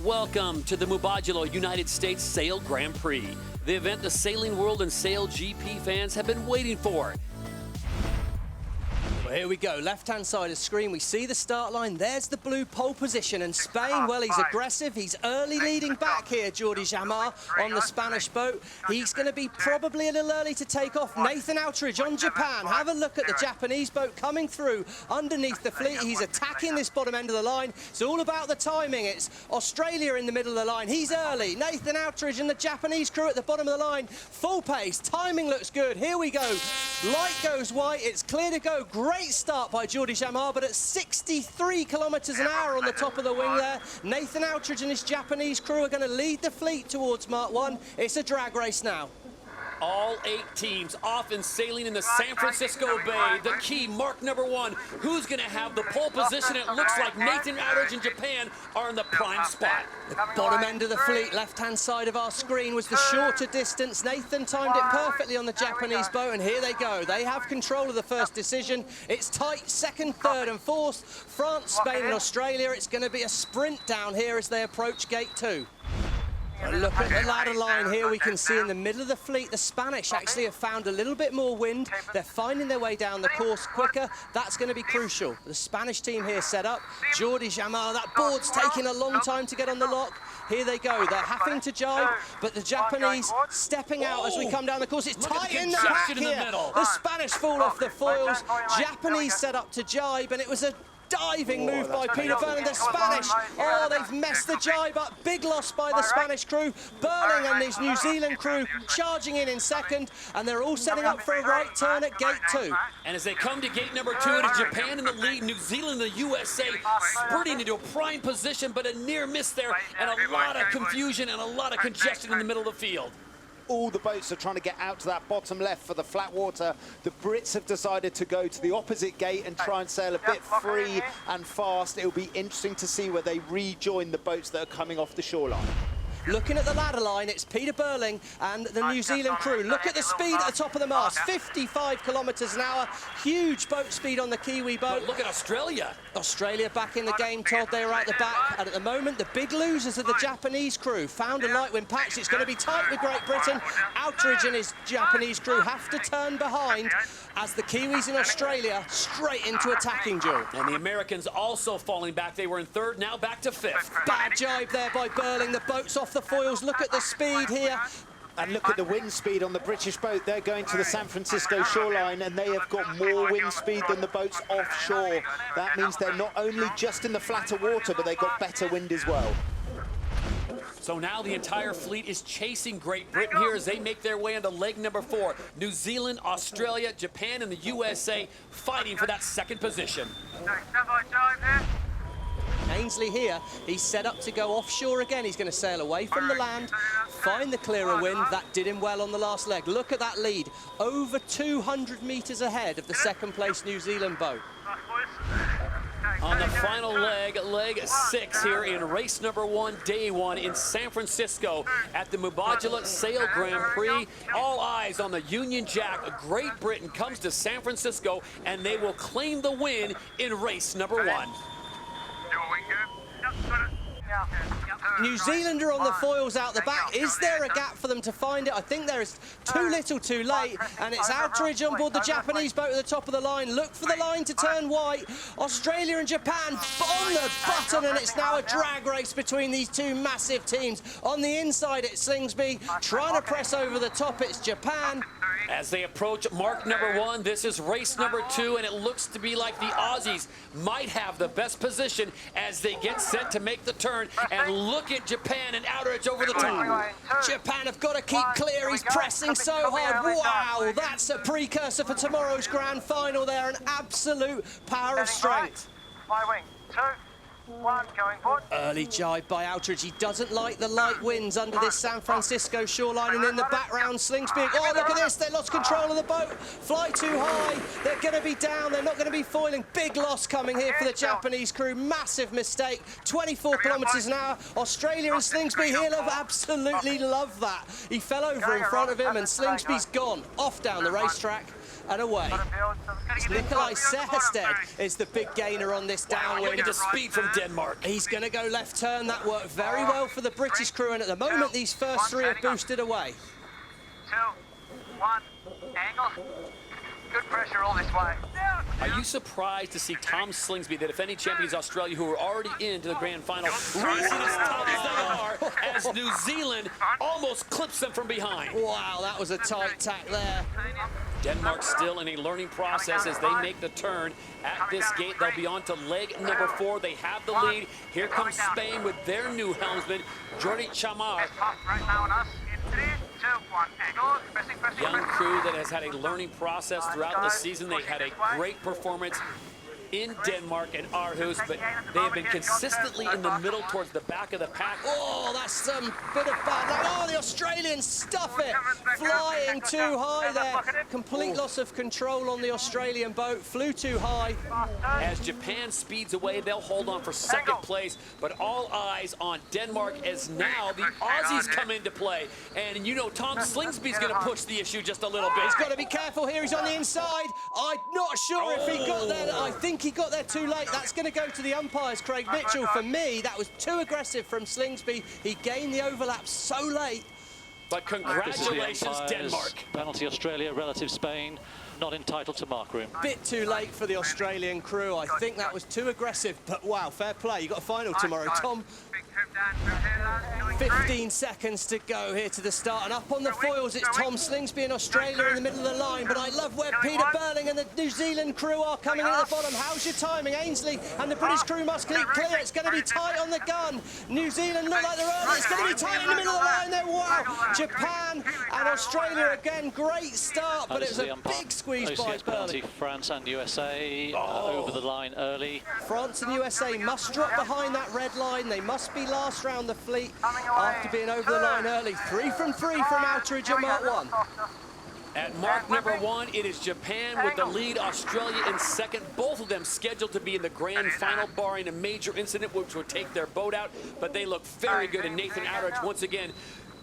Welcome to the Mubadala United States Sail Grand Prix, the event the sailing world and SailGP fans have been waiting for. Well, here we go, left-hand side of the screen, we see the start line. There's the blue pole position, and Spain, well, he's aggressive. He's early leading back here, Jordi Jamar, on the Spanish boat. He's going to be probably a little early to take off. Nathan Outridge on Japan. Have a look at the Japanese boat coming through underneath the fleet. He's attacking this bottom end of the line. It's all about the timing. It's Australia in the middle of the line. He's early. Nathan Outridge and the Japanese crew at the bottom of the line. Full pace. Timing looks good. Here we go. Light goes white. It's clear to go. Great start by Jordi Jamar, but at 63 kilometers an hour on the top of the wing there. Nathan Outridge and his Japanese crew are going to lead the fleet towards Mark 1. It's a drag race now. All 8 teams off and sailing in the San Francisco Bay. The key, mark number 1. Who's going to have the pole position? It looks like Nathan Outridge and Japan are in the prime spot. The bottom end of the fleet, left-hand side of our screen, was the shorter distance. Nathan timed it perfectly on the Japanese boat, and here they go. They have control of the first decision. It's tight, second, third, and fourth. France, Spain, and Australia. It's going to be a sprint down here as they approach gate 2. Well, look at the ladder line here. We can see in the middle of the fleet, the Spanish actually have found a little bit more wind. They're finding their way down the course quicker. That's going to be crucial. The Spanish team here set up. Jordi Jamar, that board's taking a long time to get on the lock. Here they go. They're having to jibe, but the Japanese stepping out as we come down the course. It's tight in the back here. The Spanish fall off the foils. Japanese set up to jibe, and it was a diving move by Peter Burling. The Spanish, oh, they've messed the jibe up. Big loss by the Spanish crew. Burling and his New Zealand crew charging in second, and they're all setting up for a right turn at gate 2. And as they come to gate number 2, it is Japan in the lead, New Zealand and the USA spurting into a prime position, but a near miss there, and a lot of confusion and a lot of congestion in the middle of the field. All the boats are trying to get out to that bottom left for the flat water. The Brits have decided to go to the opposite gate and try and sail a bit free and fast. It'll be interesting to see where they rejoin the boats that are coming off the shoreline. Looking at the ladder line, it's Peter Burling and the New Zealand crew. Look at the speed at the top of the mast, 55 kilometers an hour. Huge boat speed on the Kiwi boat. But look at Australia. Australia back in the game, Todd. They are out the back. And at the moment, the big losers are the Japanese crew. Found a light wind patch. It's going to be tight with Great Britain. Outridge and his Japanese crew have to turn behind as the Kiwis in Australia straight into attacking duel. And the Americans also falling back. They were in 3rd, now back to 5th. Bad jibe there by Burling. The boat's off the foils. Look at the speed here. And look at the wind speed on the British boat. They're going to the San Francisco shoreline, and they have got more wind speed than the boats offshore. That means they're not only just in the flatter water, but they've got better wind as well. So now the entire fleet is chasing Great Britain here as they make their way into leg number 4. New Zealand, Australia, Japan, and the USA fighting for that 2nd position. Ainsley here, he's set up to go offshore again. He's going to sail away from the land, find the clearer wind. That did him well on the last leg. Look at that lead, over 200 meters ahead of the 2nd place New Zealand boat. On the final leg, leg 6 here in race number 1, day 1 in San Francisco at the Mubadala Sail Grand Prix. All eyes on the Union Jack. Great Britain comes to San Francisco, and they will claim the win in race number 1. New Zealand are on the foils out the back. Is there a gap for them to find it? I think there is too little too late, and it's Outridge on board the Japanese boat at the top of the line. Look for the line to turn white. Australia and Japan on the button, and it's now a drag race between these two massive teams. On the inside, it's Slingsby trying to press over the top. It's Japan. As they approach mark number 1, this is race number 2, and it looks to be like the Aussies might have the best position as they get set to make the turn. And look at Japan and Outridge over the top. Japan have got to keep clear. He's pressing so hard. Wow, that's a precursor for tomorrow's grand final there. An absolute power of strength. My wing, 2, 1, going forward. Early jibe by Outridge. He doesn't like the light winds under this San Francisco shoreline, and in the background, Slingsby. Oh, look at this. They lost control of the boat. Fly too high. They're going to be down. They're not going to be foiling. Big loss coming here for the Japanese crew. Massive mistake. 24 kilometers an hour. Australia and Slingsby, he'll have absolutely loved that. He fell over in front of him, and Slingsby's gone off down the racetrack. and away. Nikolai Sehersted is the big gainer on this downwind. Look at the speed from Denmark. He's going to go left turn. That worked very well for the British crew, and at the moment, these first three are boosted away. 2, 1, angle. Good pressure all this way. Are you surprised to see Tom Slingsby, the defending champions Australia, who are already into the grand final, racing as tough as they are, as New Zealand almost clips them from behind? Wow, that was a tight tack there. Denmark still in a learning process as they make the turn at this gate. They'll be on to leg number 4. They have the lead. Here comes Spain with their new helmsman, Jordi Chamar. Right now on us. In 3, 2, 1, angle. Pressing. Young crew that has had a learning process throughout the season. They had a great performance in Denmark and Aarhus, but they have been consistently in the middle towards the back of the pack. Oh, that's some bit of bad luck. Oh, the Australians stuff it. Flying too high there. Complete loss of control on the Australian boat. Flew too high. As Japan speeds away, they'll hold on for second place, but all eyes on Denmark as now the Aussies come into play. And you know Tom Slingsby's going to push the issue just a little bit. He's got to be careful here. He's on the inside. I'm not sure if he got there. I think he got there too late. That's going to go to the umpires, Craig Mitchell. For me, that was too aggressive from Slingsby. He gained the overlap so late. But congratulations, Denmark. Penalty Australia, relative Spain, not entitled to mark room. Bit too late for the Australian crew. I think that was too aggressive, but wow, fair play. You got a final tomorrow, Tom. 15 seconds to go here to the start, and up on the foils it's Tom Slingsby in Australia in the middle of the line, but I love where Peter Burling and the New Zealand crew are coming in at the bottom. How's your timing? Ainsley and the British crew must keep clear. It's going to be tight on the gun. New Zealand look like they're early. It's going to be tight in the middle of the line there. Wow. Japan and Australia again, great start, but it was a big squeeze by Burling. France and USA over the line early. France and USA must drop behind that red line. They must be last round the fleet after being over the line early. 3 from outerage at Mark 1. At mark number 1, it is Japan with the lead, Australia in second. Both of them scheduled to be in the grand final, barring a major incident which would take their boat out, but they look very good. And Nathan Outteridge once again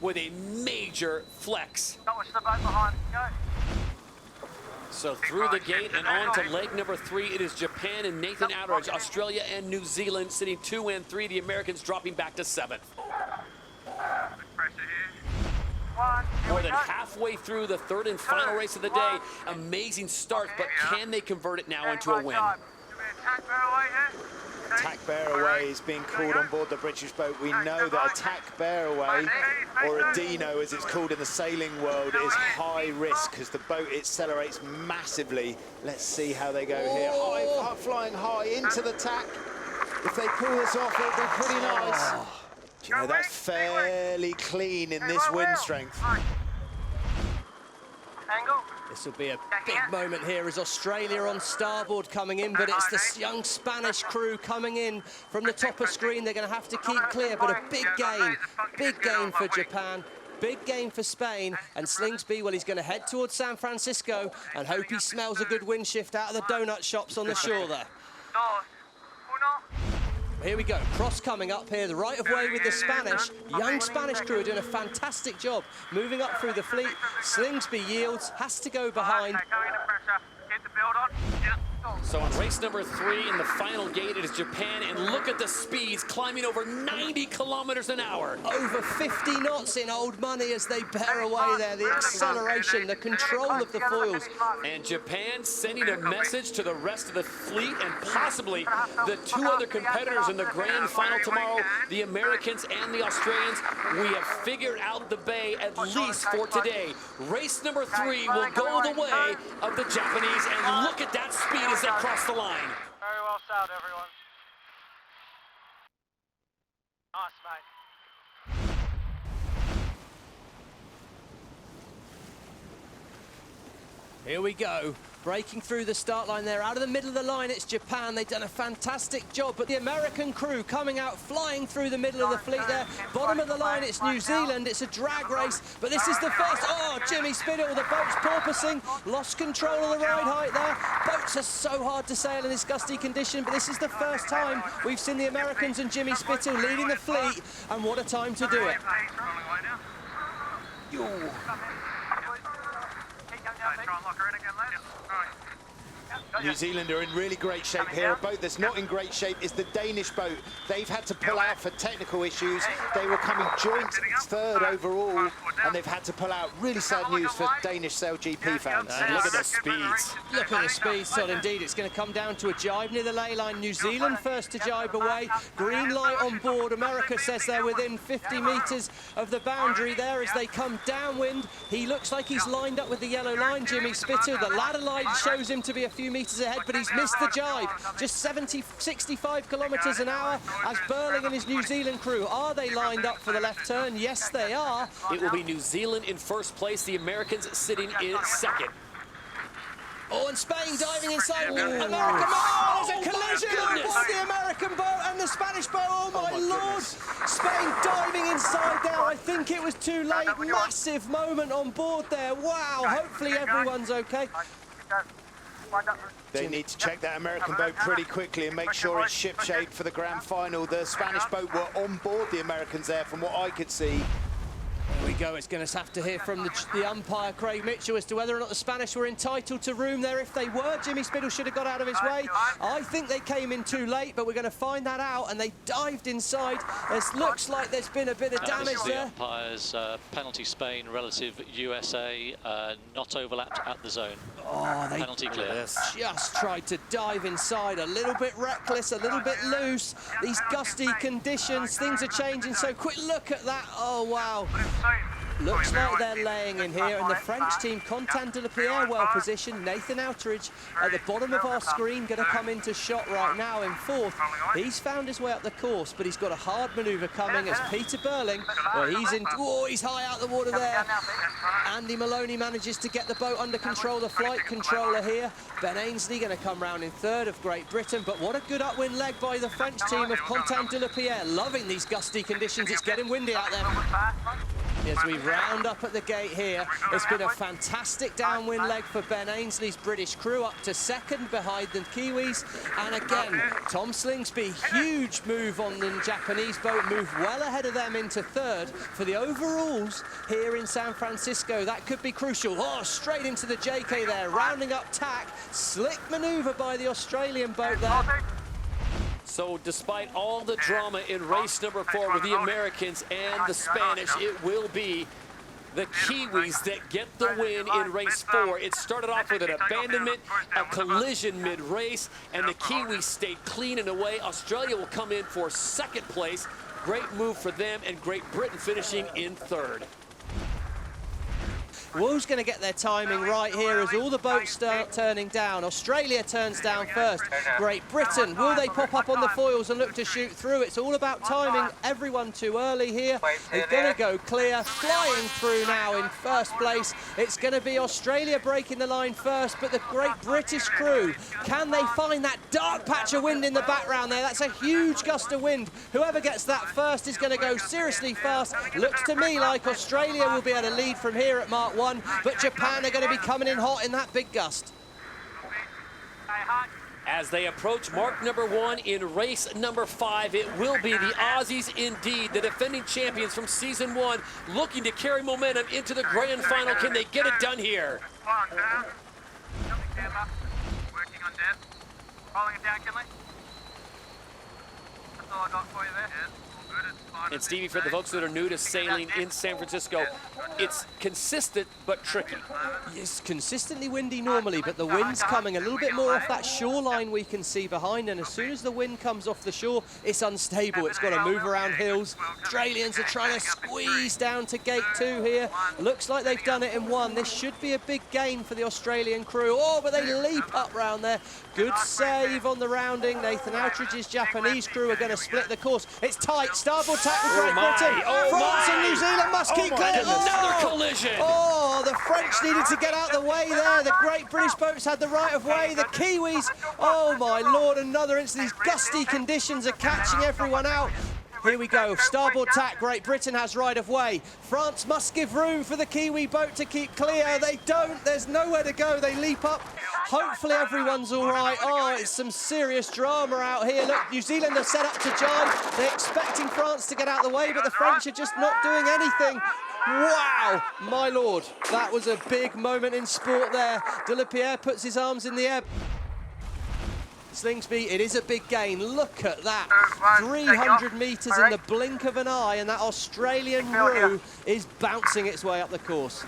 with a major flex. So through the gate and on to leg number 3, it is Japan and Nathan Outteridge. Australia and New Zealand sitting 2 and 3. The Americans dropping back to 7th. More than halfway through the third and final race of the day. Amazing start, but can they convert it now into a win? Attack bear away is being called on board the British boat. We know that attack bear away, or a Dino as it's called in the sailing world, is high risk because the boat accelerates massively. Let's see how they go here. Flying high into the tack. If they pull this off, it'll be pretty nice. Do you know, that's fairly clean in this wind strength. This will be a big moment here as Australia on starboard coming in, but it's the young Spanish crew coming in from the top of screen. They're going to have to keep clear, but a big gain for Japan. Big game for Spain, and Slingsby, well, he's going to head towards San Francisco and hope he smells a good wind shift out of the donut shops on the shore there. Here we go, cross coming up here, the right of way with the Spanish. Young Spanish crew are doing a fantastic job moving up through the fleet. Slingsby yields, has to go behind. So on race number 3 in the final gate, it is Japan, and look at the speeds climbing over 90 kilometers an hour. Over 50 knots in old money as they bear away there. The acceleration, the control of the foils. And Japan sending a message to the rest of the fleet and possibly the 2 other competitors in the grand final tomorrow, the Americans and the Australians. We have figured out the bay at least for today. Race number 3 will go the way of the Japanese, and look at that speed as they cross the line. Very well sailed, everyone. Nice, mate. Here we go. Breaking through the start line there. Out of the middle of the line, it's Japan. They've done a fantastic job, but the American crew coming out, flying through the middle of the fleet there. Bottom of the line, it's New Zealand. It's a drag race, but this is the first. Oh, Jimmy Spittle, the boat's porpoising. Lost control of the ride height there. Boats are so hard to sail in this gusty condition, but this is the first time we've seen the Americans and Jimmy Spittle leading the fleet, and what a time to do it. Try and lock her in again, lads. Right. New Zealand are in really great shape here. A boat that's not in great shape is the Danish boat. They've had to pull out for technical issues. They were coming joint third overall, and they've had to pull out. Really sad news for Danish SailGP fans. And look at the speeds. Look at the speed, Todd. Indeed, it's going to come down to a jibe near the ley line. New Zealand first to jibe away. Green light on board. America says they're within 50 metres of the boundary there as they come downwind. He looks like he's lined up with the yellow line, Jimmy Spitter. The ladder line shows him to be a few metres ahead, but he's missed the jibe. Just 65 kilometres an hour as Burling and his New Zealand crew. Are they lined up for the left turn? Yes, they are. It will be New Zealand in first place, the Americans sitting in second. Oh, and Spain diving inside. American boat. Oh, there's a collision on board the American boat and the Spanish boat. Oh, my Lord. Spain diving inside there. I think it was too late. Massive moment on board there. Wow. Hopefully everyone's okay. They need to check that American boat pretty quickly and make sure it's ship-shape for the grand final. The Spanish boat were on board the Americans there, from what I could see. There we go. It's going to have to hear from the umpire, Craig Mitchell, as to whether or not the Spanish were entitled to room there. If they were, Jimmy Spittle should have got out of his way. I think they came in too late, but we're going to find that out. And they dived inside. It looks like there's been a bit of damage the there. Umpires, penalty Spain, relative USA, not overlapped at the zone. Oh, they Penalty clear. just tried to dive inside. A little bit reckless, a little bit loose. These gusty conditions, things are changing so quick. Look at that. Oh, wow. Looks like they're laying in here, and the French team, Content de la Pierre, well positioned. Nathan Outteridge at the bottom of our screen, going to come into shot right now in fourth. He's found his way up the course, but he's got a hard manoeuvre coming as Peter Burling, well, he's in. Oh, he's high out the water there. Andy Maloney manages to get the boat under control, the flight controller here. Ben Ainsley going to come round in third of Great Britain, but what a good upwind leg by the French team of Content de la Pierre. Loving these gusty conditions. It's getting windy out there. As we round up at the gate here, it's been a fantastic downwind leg for Ben Ainsley's British crew, up to second behind the Kiwis. And again, Tom Slingsby, huge move on the Japanese boat, moved well ahead of them into third for the overalls here in San Francisco. That could be crucial. Oh, straight into the JK there, rounding up tack. Slick manoeuvre by the Australian boat there. So despite all the drama in race number 4 with the Americans and the Spanish, it will be the Kiwis that get the win in race 4. It started off with an abandonment, a collision mid-race, and the Kiwis stayed clean and away. Australia will come in for second place. Great move for them, and Great Britain finishing in third. Who's going to get their timing right here as all the boats start turning down. Australia turns down first. Great Britain, will they pop up on the foils and look to shoot through? It's all about timing. Everyone too early here. They're going to go clear, flying through now in first place. It's going to be Australia breaking the line first, but the Great British crew, can they find that dark patch of wind in the background there? That's a huge gust of wind. Whoever gets that first is going to go seriously fast. Looks to me like Australia will be able to lead from here at Mark 1, but Japan are going to be coming in hot in that big gust. As they approach mark number 1 in race number 5, it will be the Aussies indeed, the defending champions from season 1, looking to carry momentum into the grand final. Can they get it done here? Working on depth. Rolling it down, Kinley. That's all I got for you there. And Stevie, for the folks that are new to sailing in San Francisco, it's consistent but tricky. It's consistently windy normally, but the wind's coming a little bit more off that shoreline we can see behind, and as soon as the wind comes off the shore, it's unstable. It's got to move around hills. Australians are trying to squeeze down to gate 2 here. Looks like they've done it in 1. This should be a big gain for the Australian crew. Oh, but they leap up round there. Good save on the rounding. Nathan Outteridge's Japanese crew are going to split the course. It's tight. Starboard tack with Great Britain. France and New Zealand must keep clear. Another collision. Oh, the French needed to get out the way there. The Great British boats had the right of way. The Kiwis, oh my Lord, another instance. These gusty conditions are catching everyone out. Here we go, starboard tack, Great Britain has right of way. France must give room for the Kiwi boat to keep clear. They don't, there's nowhere to go. They leap up Hopefully everyone's all right. Oh, it's some serious drama out here. Look, New Zealand are set up to jibe. They're expecting France to get out of the way, but the French are just not doing anything. Wow, my lord, that was a big moment in sport there. Delapierre puts his arms in the air. Slingsby, it is a big gain. Look at that. 300 metres in the blink of an eye, and that Australian roue is bouncing its way up the course.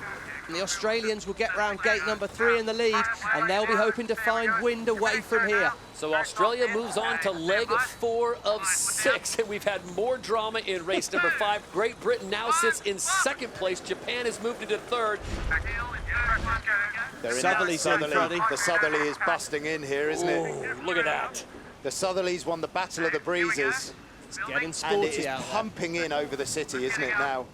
And the Australians will get round gate number 3 in the lead, and they'll be hoping to find wind away from here. So Australia moves on to leg 4 of 6, and we've had more drama in race number 5. Great Britain now sits in 2nd place. Japan has moved into 3rd. Southerly's in, Freddie. The Southerly is busting in here, isn't it? Look at that. The Southerly's won the Battle of the Breezes. It's getting And it sporty is out there. pumping in over the city, isn't it, now?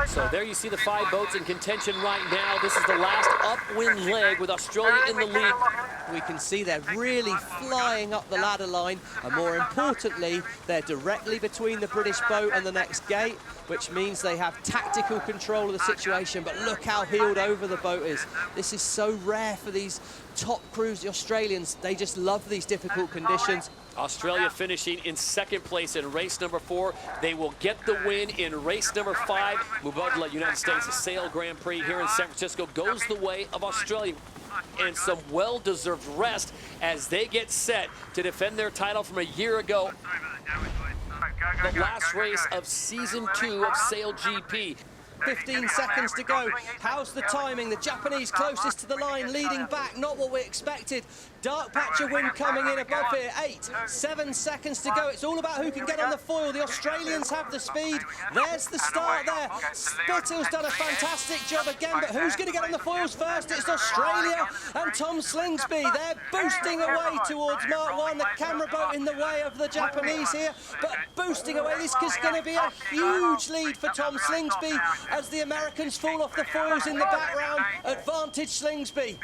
So there you see the 5 boats in contention right now. This is the last upwind leg with Australia in the lead. We can see they're really flying up the ladder line, and more importantly, they're directly between the British boat and the next gate, which means they have tactical control of the situation. But look how heeled over the boat is. This is so rare for these top crews, the Australians. They just love these difficult conditions. Australia finishing in 2nd place in race number 4. They will get the win in race number 5. Mubadala, United States, a Sail Grand Prix here in San Francisco goes the way of Australia. And some well-deserved rest as they get set to defend their title from a year ago. The last race of season 2 of SailGP. 15 seconds to go. How's the timing? The Japanese closest to the line, leading back. Not what we expected. Dark patch of wind coming in above here. 8, 7 seconds to go. It's all about who can get on the foil. The Australians have the speed. There's the start there. Spittle's done a fantastic job again, but who's going to get on the foils first? It's Australia and Tom Slingsby. They're boosting away towards Mark 1. The camera boat in the way of the Japanese here, but boosting away. This is going to be a huge lead for Tom Slingsby as the Americans fall off the foils in the background. Advantage Slingsby.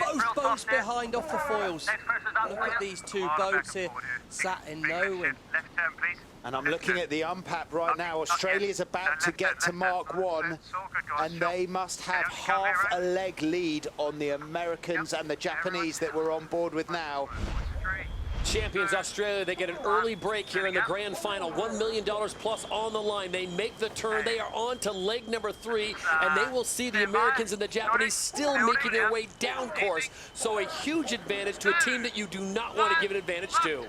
Both boats behind off the foils. Look at these 2 boats here, sat in no wind. And I'm looking at the UMPAP right now. Australia's about to get to Mark 1, and they must have half a leg lead on the Americans and the Japanese that we're on board with now. Champions Australia, they get an early break here in the grand final. $1 million plus on the line. They make the turn. They are on to leg number 3, and they will see the Americans and the Japanese still making their way down course. So a huge advantage to a team that you do not want to give an advantage to.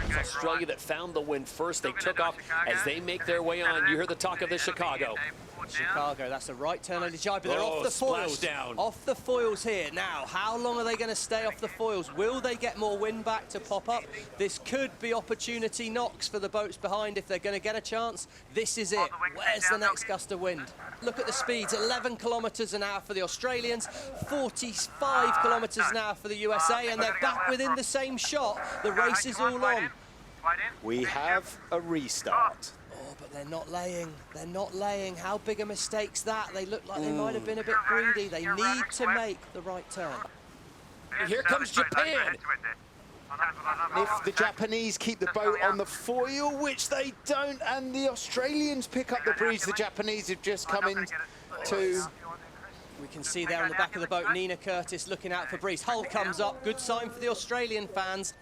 It's Australia that found the win first. They took off as they make their way on. You heard the talk of the Chicago. Chicago, that's a right turn on the jibe, but they're off the foils. Down. Off the foils here. Now, how long are they going to stay off the foils? Will they get more wind back to pop up? This could be opportunity knocks for the boats behind if they're going to get a chance. This is it. Where's the next gust of wind? Look at the speeds, 11 kilometres an hour for the Australians, 45 kilometres an hour for the USA, and they're back within the same shot. The race is all on. We have a restart. Oh, but they're not laying. They're not laying. How big a mistake's that? They look like they might have been a bit greedy. They need to make the right turn. And here comes Japan. If the Japanese keep the boat on the foil, which they don't, and the Australians pick up the breeze, the Japanese have just come in to... We can see there on the back of the boat, Nina Curtis looking out for breeze. Hull comes up. Good sign for the Australian fans.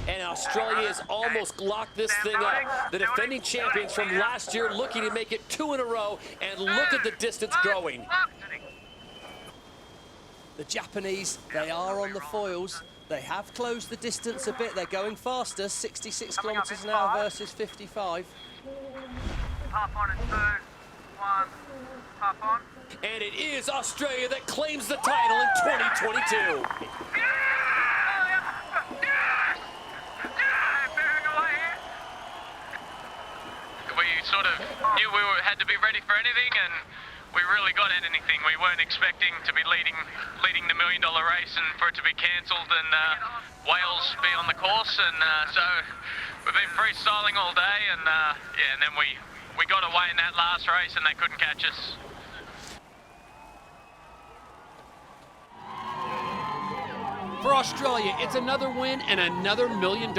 And Australia has almost locked this thing up. The defending champions from last year looking to make it 2 in a row, and look at the distance growing. The Japanese, they are on the foils. They have closed the distance a bit. They're going faster, 66 kilometres an hour versus 55. Half on in 2, 1, half on. And it is Australia that claims the title in 2022. We sort of knew we had to be ready for anything, and we really got anything. We weren't expecting to be leading the $1 million race and for it to be cancelled and Wales be on the course, and so we've been freestyling all day, and yeah, and then we got away in that last race and they couldn't catch us. For Australia, it's another win and another $1 million.